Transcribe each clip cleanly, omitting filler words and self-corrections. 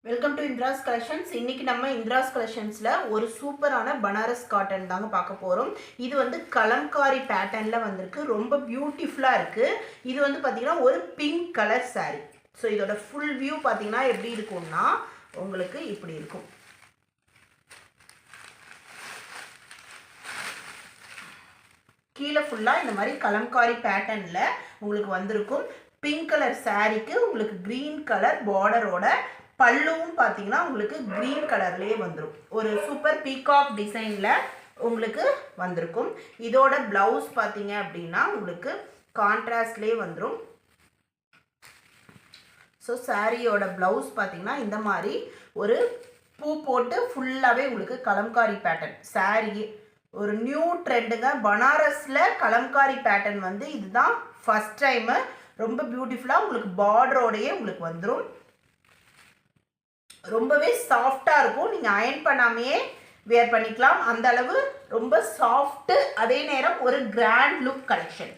Welcome to Indira's collections. இன்னைக்கு நம்ம இந்திராஸ் கலெக்ஷன்ஸ்ல ஒரு சூப்பரான பனாரஸ் காட்டன் தாங்க பார்க்க போறோம். இது வந்து கலம்காரி பேட்டர்ன்ல வந்திருக்கு. ரொம்ப பியூட்டிஃபுல்லா இருக்கு. இது வந்து பாத்தீங்கன்னா ஒரு பிங்க் கலர் saree. ஸோ இதோட ஃபுல் வியூ பாத்தீங்கன்னா எப்படி இருக்கும்னா உங்களுக்கு இப்படி இருக்கும். கீழே ஃபுல்லா இந்த மாதிரி கலம்காரி பேட்டர்ன்ல உங்களுக்கு வந்திருக்கும். பிங்க் கலர் சாரீக்கு உங்களுக்கு கிரீன் கலர் பார்டரோட பல்லுவும் பார்த்தீங்கன்னா உங்களுக்கு கிரீன் கலர்லேயே வந்துடும். ஒரு சூப்பர் பீகாக் டிசைனில் உங்களுக்கு வந்திருக்கும். இதோட ப்ளவுஸ் பார்த்தீங்க அப்படின்னா உங்களுக்கு கான்ட்ராஸ்ட்லேயே வந்துடும். ஸோ சாரியோட ப்ளவுஸ் பார்த்தீங்கன்னா இந்த மாதிரி ஒரு பூ போட்டு ஃபுல்லாகவே உங்களுக்கு கலம்காரி பேட்டர்ன் சாரி ஒரு நியூ ட்ரெண்டுங்க. பனாரஸில் கலம்காரி பேட்டர்ன் வந்து இதுதான் ஃபஸ்ட் டைமு. ரொம்ப பியூட்டிஃபுல்லாக உங்களுக்கு பார்டரோடையே உங்களுக்கு வந்துடும். ரொம்பவே சாஃப்டாக இருக்கும். நீங்கள் அயன் பண்ணாமையே வேர் பண்ணிக்கலாம். அந்த அளவு ரொம்ப சாஃப்ட்டு, அதே நேரம் ஒரு கிராண்ட் லுக் கலெக்ஷன்.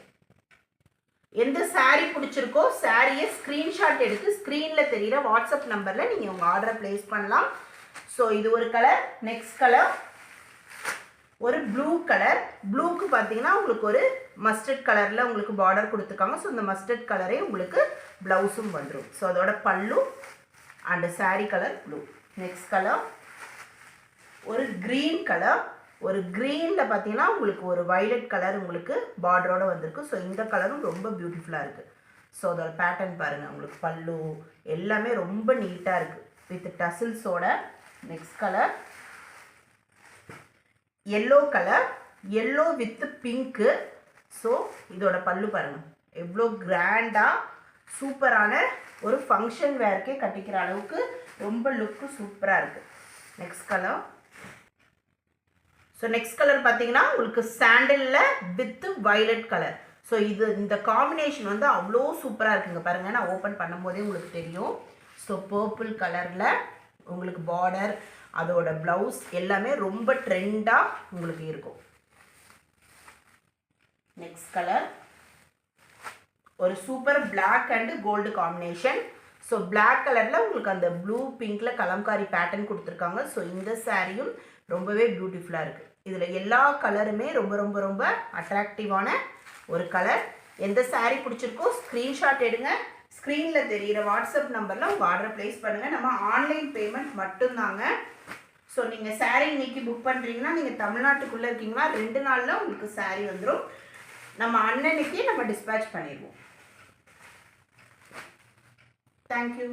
எந்த சாரீ பிடிச்சிருக்கோ சாரியை ஸ்க்ரீன்ஷாட் எடுத்து ஸ்க்ரீனில் தெரிகிற வாட்ஸ்அப் நம்பரில் நீங்கள் உங்கள் ஆர்டரை ப்ளேஸ் பண்ணலாம். ஸோ இது ஒரு கலர். நெக்ஸ்ட் கலர் ஒரு ப்ளூ கலர். ப்ளூக்கு பார்த்தீங்கன்னா உங்களுக்கு ஒரு மஸ்டர்ட் கலரில் உங்களுக்கு பார்டர் கொடுத்துருக்காங்க. ஸோ இந்த மஸ்டர்ட் கலரே உங்களுக்கு ப்ளவுஸும் வந்துடும். ஸோ அதோட பல்லு and sari colour blue. Next colour ஒரு க்ரீன் கலர். ஒரு க்ரீனில் பார்த்தீங்கன்னா உங்களுக்கு ஒரு வைலட் கலர் உங்களுக்கு பார்டரோடு வந்திருக்கு. ஸோ இந்த கலரும் ரொம்ப பியூட்டிஃபுல்லாக இருக்குது. ஸோ அதோட பேட்டர்ன் பாருங்கள், உங்களுக்கு பல்லு எல்லாமே ரொம்ப நீட்டாக இருக்குது வித் டசில்ஸோட. Next colour yellow colour. Yellow with pink. So இதோட பல்லு பாருங்கள் எவ்வளோ கிராண்டாக சூப்பரான ஒரு ஃபங்க்ஷன் வேர்க்கே கட்டிக்கிற அளவுக்கு ரொம்ப லுக்கு சூப்பராக இருக்குது. Next colour. So next colour பார்த்தீங்கன்னா உங்களுக்கு சாண்டலில் வித் வைலட் கலர். ஸோ இந்த காம்பினேஷன் வந்து அவ்வளோ சூப்பராக இருக்குங்க. பாருங்கள், நான் ஓப்பன் பண்ணும்போதே உங்களுக்கு தெரியும். ஸோ பர்பிள் கலரில் உங்களுக்கு பார்டர், அதோட ப்ளவுஸ் எல்லாமே ரொம்ப ட்ரெண்டாக உங்களுக்கு இருக்கும். நெக்ஸ்ட் கலர் ஒரு super black and gold combination. So black கலரில் உங்களுக்கு அந்த ப்ளூ பிங்க்கில் கலம்காரி பேட்டர்ன் கொடுத்துருக்காங்க. ஸோ இந்த சாரியும் ரொம்பவே பியூட்டிஃபுல்லாக இருக்குது. இதில் எல்லா கலருமே ரொம்ப ரொம்ப ரொம்ப அட்ராக்டிவான ஒரு கலர். எந்த சாரீ பிடிச்சிருக்கோ ஸ்க்ரீன்ஷாட் எடுங்க. ஸ்க்ரீனில் தெரிகிற வாட்ஸ்அப் நம்பரில் உங்கள் ஆர்டரை ப்ளேஸ் பண்ணுங்கள். நம்ம ஆன்லைன் பேமெண்ட் மட்டும்தாங்க. ஸோ நீங்கள் சாரீ இன்னைக்கு புக் பண்ணுறீங்கன்னா நீங்கள் தமிழ்நாட்டுக்குள்ளே இருக்கீங்கன்னா 2 நாளில் உங்களுக்கு சாரீ வந்துடும். நம்ம அன்னன்னைக்கு நம்ம டிஸ்பேச் பண்ணிடுவோம். Thank you.